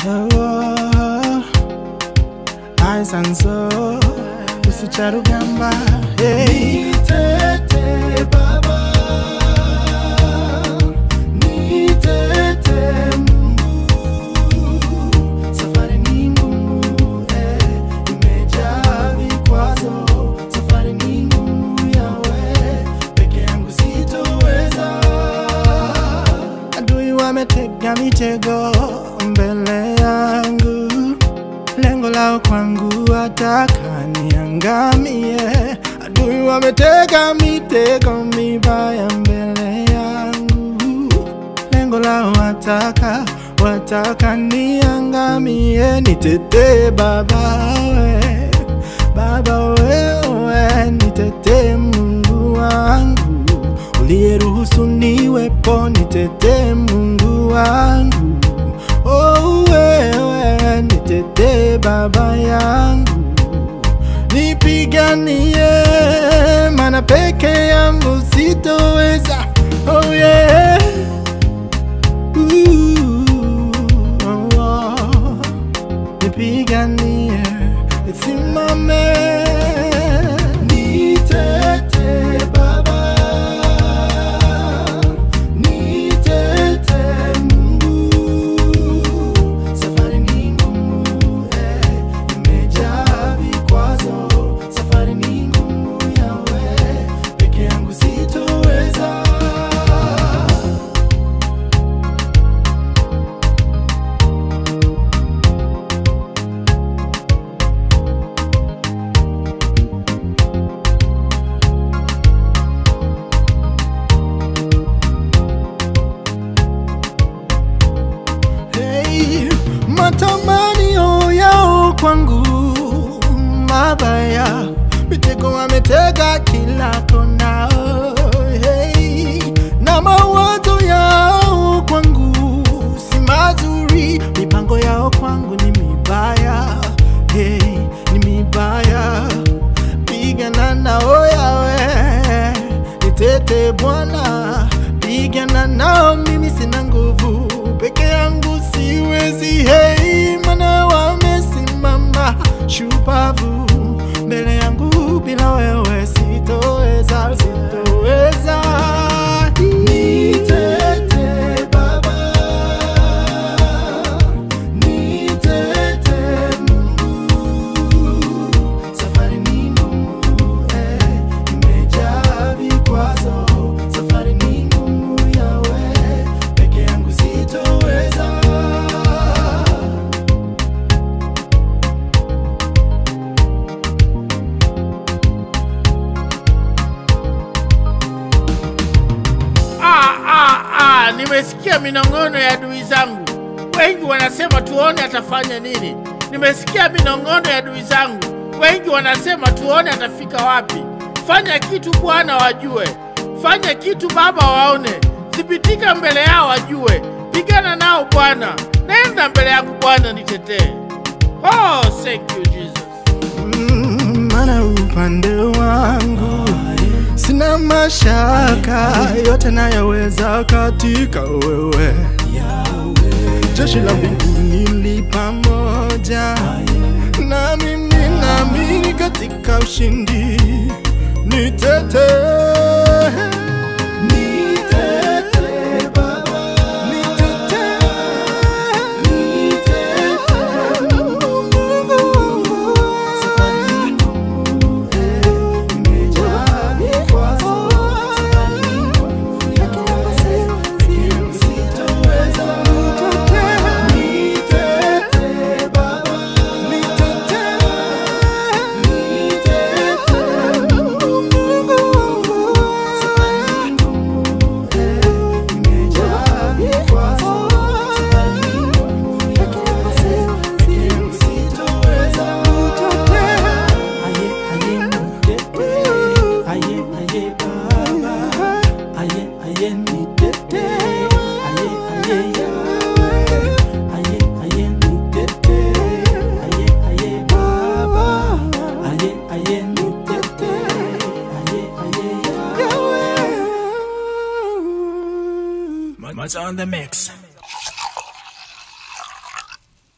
Oh, eyes and soul, usicharugamba. Hey, nitete baba, nitete Mungu. Safari ni ngumu, imejaa vikwazo. Safari ni ngumu yawe, peke yangu sitoweza. Adui wametega mitego mbele yangu, lengo lao kwangu wataka niangamie. Adui wametega mitego mibaya mbele yangu, lengo lao wataka niangamie. Nitetee baba we, baba wewe, nitetee Mungu wangu, uliyeruhusu niwepo. Nitetee Mungu wangu, oh wewe, nitetee baba yangu, nipiganie, maana peke yangu sitoweza. Oh yeah, nipiganie, simame. Nitete baba, nitete Mungu. Safari ni ngumu, imejaa vikwazo. Safari ni ngumu yawe, peke yangu sitoweza. Matamanio yao kwangu mabaya, mitego wametega kila kona. Hey, na mawazo yao kwangu si mazuri, mipango yao kwangu ni mibaya. Hey, ni mibaya, pigana nao yawe, nitete Bwana, pigana nao, mimi sina nguvu, peke yangu siwezi. Hey, maana wamesimama shupavu mbele yangu, bila wewe sitoweza, sitoweza. Nitete baba, nitete Mungu. Safari ni ngumu, imejaa vikwazo. Safari ni ngumu yawe, peke yangu sitoweza. Nimesikia minongono ya adui zangu. Wengi wanasema tuone atafanya nini. Nimesikia minongono ya adui zangu. Wengi wanasema tuone atafika wapi. Fanya kitu Bwana wajue. Fanya kitu Baba waone. Thibitika mbele yao wajue. Pigana nao Bwana. Nenda mbele yangu Bwana, nitetee. Oh, thank you Jesus. Maana upande wangu sina mashaka, yote nayaweza katika wewe. Jeshi la mbinguni li pamoja na mimi, naamini katika ushindi. Nitetee. What's on the mix?